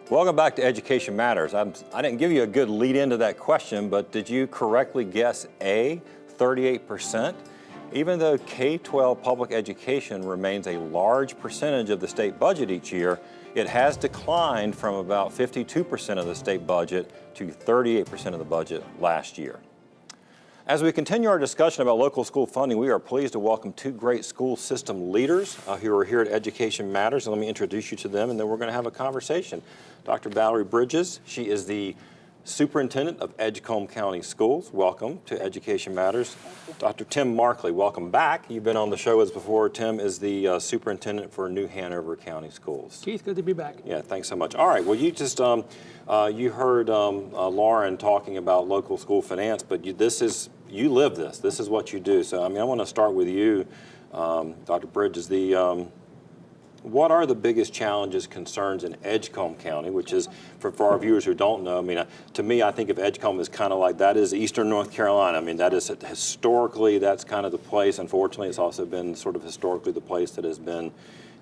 Welcome back to Education Matters. I didn't give you a good lead into that question, but did you correctly guess A, 38%? Even though K-12 public education remains a large percentage of the state budget each year, it has declined from about 52% of the state budget to 38% of the budget last year. As we continue our discussion about local school funding, we are pleased to welcome two great school system leaders who are here at Education Matters. And let me introduce you to them, and then we're going to have a conversation. Dr. Valerie Bridges, she is the Superintendent of Edgecombe County Schools. Welcome to Education Matters. Dr. Tim Markley, welcome back. You've been on the show as before. Tim is the Superintendent for New Hanover County Schools. Keith, good to be back. Yeah, thanks so much. All right, well, you just, you heard Lauren talking about local school finance, but you live this. This is what you do. So, I mean, I want to start with you, Dr. Bridges. What are the biggest challenges, concerns in Edgecombe County, which is, for our viewers who don't know, I mean, to me, I think of Edgecombe as kind of like, that is Eastern North Carolina. I mean, that is historically, that's kind of the place. Unfortunately, it's also been sort of historically the place that has been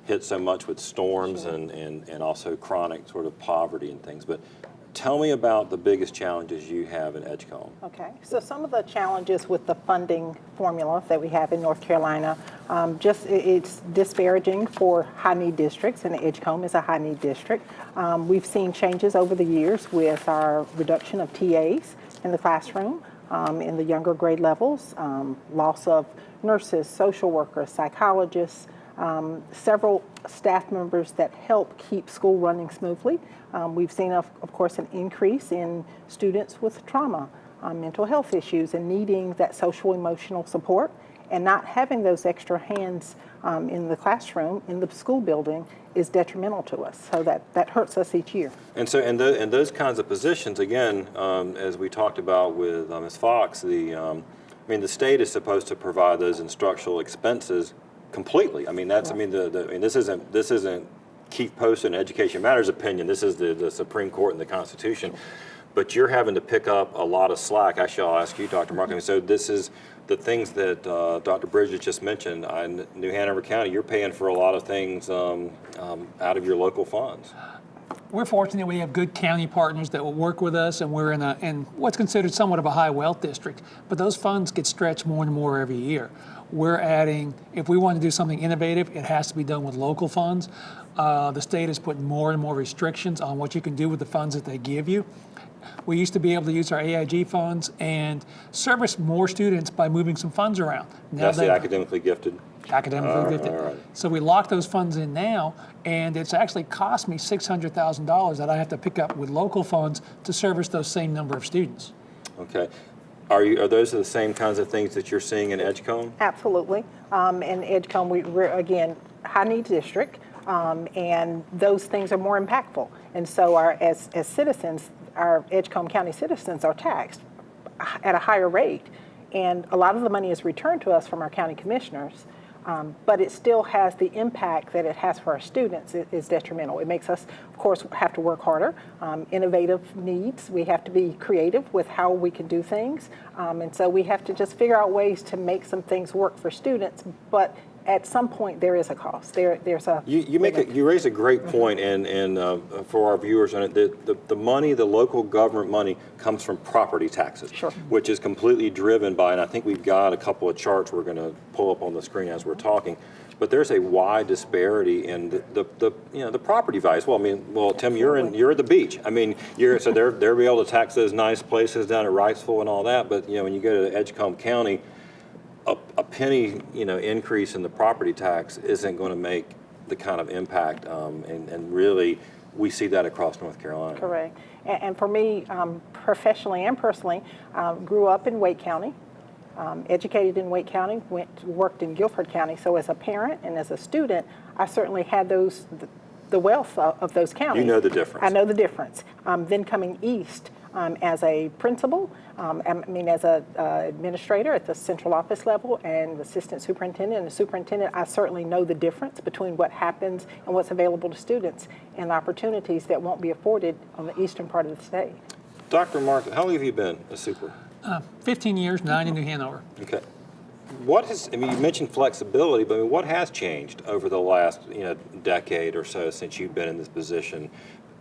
hit so much with storms and also chronic sort of poverty and things. But tell me about the biggest challenges you have in Edgecombe. Okay, so some of the challenges with the funding formula that we have in North Carolina, it's disparaging for high-need districts, and Edgecombe is a high-need district. We've seen changes over the years with our reduction of TAs in the classroom, in the younger grade levels, loss of nurses, social workers, psychologists, several staff members that help keep school running smoothly. We've seen, of course, an increase in students with trauma, mental health issues, and needing that social emotional support, and not having those extra hands in the classroom, in the school building, is detrimental to us. So that hurts us each year. And so, and those kinds of positions, again, as we talked about with Ms. Fox, I mean, the state is supposed to provide those instructional expenses completely. I mean, that's, right. I mean, this isn't Keith Poston, Education Matters opinion. This is the Supreme Court and the Constitution. But you're having to pick up a lot of slack. Actually, I'll ask you, Dr. Markley. So this is the things that Dr. Bridges just mentioned. In New Hanover County, you're paying for a lot of things out of your local funds. We're fortunate we have good county partners that will work with us, and we're in what's considered somewhat of a high wealth district. But those funds get stretched more and more every year. We're adding, if we want to do something innovative, it has to be done with local funds. The state has put more and more restrictions on what you can do with the funds that they give you. We used to be able to use our AIG funds and service more students by moving some funds around. Now that's the academically gifted? Academically gifted. All right. So we lock those funds in now, and it's actually cost me $600,000 that I have to pick up with local funds to service those same number of students. Okay. Are those the same kinds of things that you're seeing in Edgecombe? Absolutely. In Edgecombe, we're again, high-need district, and those things are more impactful. And so as citizens, our Edgecombe County citizens are taxed at a higher rate. And a lot of the money is returned to us from our county commissioners, but it still has the impact that it has for our students is detrimental. It makes us, of course, have to work harder. Innovative needs, we have to be creative with how we can do things. And so we have to just figure out ways to make some things work for students, but at some point there is a cost. There's a you raise a great point, and for our viewers on it, the money, the local government money, comes from property taxes, sure. Which is completely driven by, and I think we've got a couple of charts we're going to pull up on the screen as we're talking. But there's a wide disparity in the property values. Well, I mean, Tim, you're at the beach. I mean, so they're be able to tax those nice places down at Wrightsville and all that. But when you go to Edgecombe County, a penny increase in the property tax isn't going to make the kind of impact, and really we see that across North Carolina. Correct. And for me, professionally and personally, grew up in Wake County. Educated in Wake County, worked in Guilford County. So as a parent and as a student, I certainly had the wealth of those counties. You know the difference. I know the difference. Then coming east as a principal, as an administrator at the central office level and assistant superintendent and the superintendent, I certainly know the difference between what happens and what's available to students and opportunities that won't be afforded on the eastern part of the state. Dr. Markley, how long have you been a super? 15 years, 9 in New Hanover. Okay. You mentioned flexibility, but what has changed over the last decade or so since you've been in this position?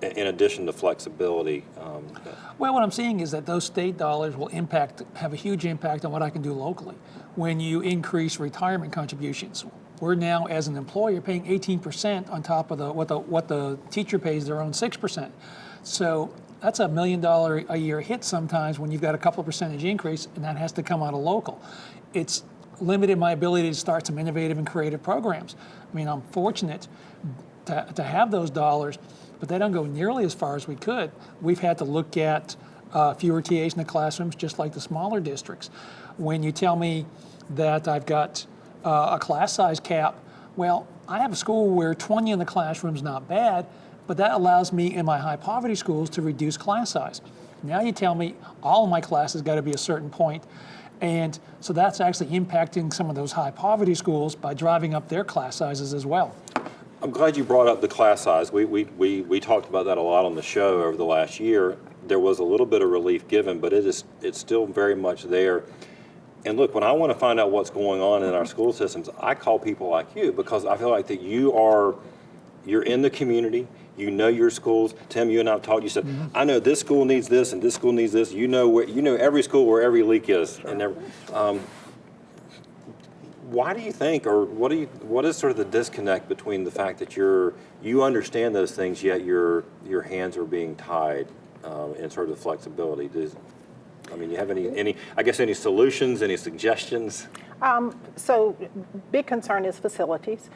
in addition to flexibility. Well, what I'm seeing is that those state dollars will have a huge impact on what I can do locally. When you increase retirement contributions, we're now, as an employer, paying 18% on top of what the teacher pays their own 6%. So that's $1 million a year hit sometimes when you've got a couple of percentage increase, and that has to come out of local. It's limited my ability to start some innovative and creative programs. I mean, I'm fortunate to have those dollars, but they don't go nearly as far as we could. We've had to look at fewer TAs in the classrooms, just like the smaller districts. When you tell me that I've got a class size cap, well, I have a school where 20 in the classroom is not bad, but that allows me in my high poverty schools to reduce class size. Now you tell me all of my classes got to be a certain point, and so that's actually impacting some of those high poverty schools by driving up their class sizes as well. I'm glad you brought up the class size. We talked about that a lot on the show over the last year. There was a little bit of relief given, but it's still very much there. And look, when I want to find out what's going on in our school systems, I call people like you, because I feel like that you're in the community, you know your schools. Tim, you and I have talked. You said, I know this school needs this and this school needs this. You know every school where every leak is. Sure. And why do you think, or what is sort of the disconnect between the fact that you understand those things, yet your hands are being tied in sort of flexibility? You have any solutions, any suggestions? So big concern is facilities.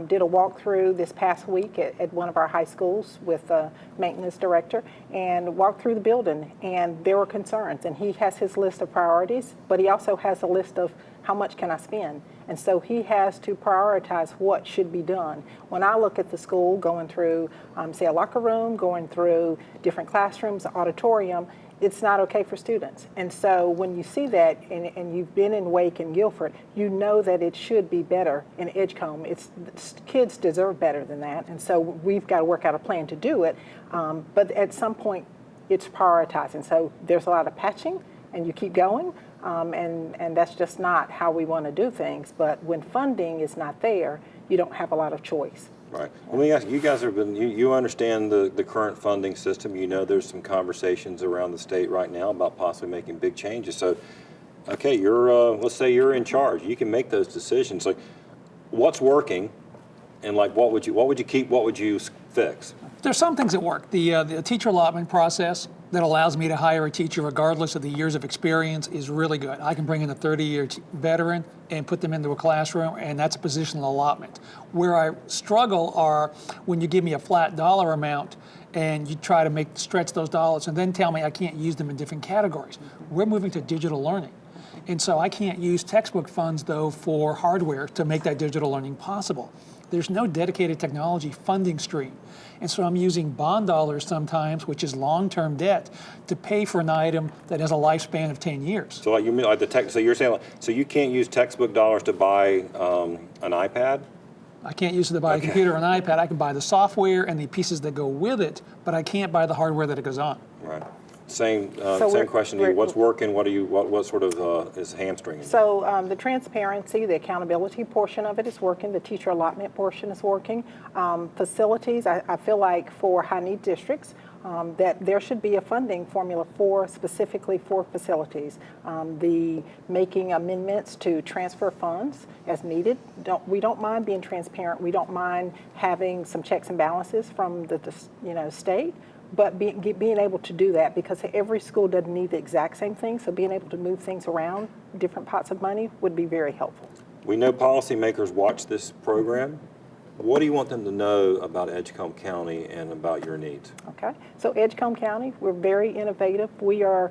Did a walkthrough this past week at one of our high schools with the maintenance director, and walked through the building, and there were concerns. And he has his list of priorities, but he also has a list of how much can I spend. And so he has to prioritize what should be done. When I look at the school, going through, say, a locker room, going through different classrooms, auditorium, it's not okay for students. And so when you see that, and you've been in Wake and Guilford, you know that it should be better in Edgecombe. Kids deserve better than that, and so we've got to work out a plan to do it. But at some point, it's prioritizing. So there's a lot of patching, and you keep going, and that's just not how we want to do things. But when funding is not there, you don't have a lot of choice. Right. Let me ask you, guys you understand the current funding system. You know there's some conversations around the state right now about possibly making big changes. So, okay, let's say you're in charge. You can make those decisions. Like, what's working, and like what would you keep? What would you fix? There's some things that work. The teacher allotment process that allows me to hire a teacher regardless of the years of experience is really good. I can bring in a 30-year veteran and put them into a classroom, and that's a positional allotment. Where I struggle are when you give me a flat dollar amount and you try to stretch those dollars and then tell me I can't use them in different categories. We're moving to digital learning. And so I can't use textbook funds, though, for hardware to make that digital learning possible. There's no dedicated technology funding stream. And so I'm using bond dollars sometimes, which is long-term debt, to pay for an item that has a lifespan of 10 years. So like you mean like so you're saying, so you can't use textbook dollars to buy an iPad? I can't use it to buy a computer or an iPad. I can buy the software and the pieces that go with it, but I can't buy the hardware that it goes on. Right. Same question to you. What's working? What sort of is hamstringing? So the transparency, the accountability portion of it is working. The teacher allotment portion is working. Facilities, I feel like for high need districts, that there should be a funding formula specifically for facilities. The making amendments to transfer funds as needed. We don't mind being transparent. We don't mind having some checks and balances from the state. But being able to do that, because every school doesn't need the exact same thing, so being able to move things around, different pots of money, would be very helpful. We know policymakers watch this program. What do you want them to know about Edgecombe County and about your needs? Okay, so Edgecombe County, we're very innovative. We are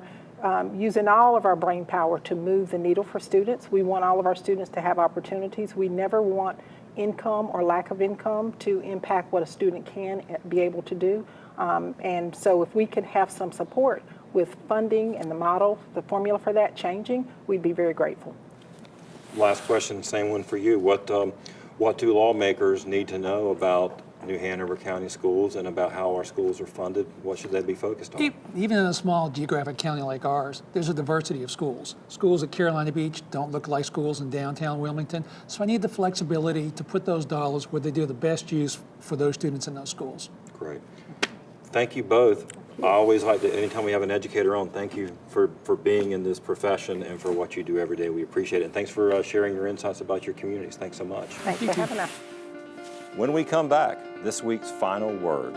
using all of our brain power to move the needle for students. We want all of our students to have opportunities. We never want income or lack of income to impact what a student can be able to do. And so if we can have some support with funding and the model, the formula for that changing, we'd be very grateful. Last question, same one for you. What do lawmakers need to know about New Hanover County schools and about how our schools are funded? What should they be focused on? Even in a small geographic county like ours, there's a diversity of schools. Schools at Carolina Beach don't look like schools in downtown Wilmington. So I need the flexibility to put those dollars where they do the best use for those students in those schools. Great. Thank you both. I always like to, anytime we have an educator on, thank you for being in this profession and for what you do every day. We appreciate it. And thanks for sharing your insights about your communities. Thanks so much. Thanks for having us. When we come back, this week's final word.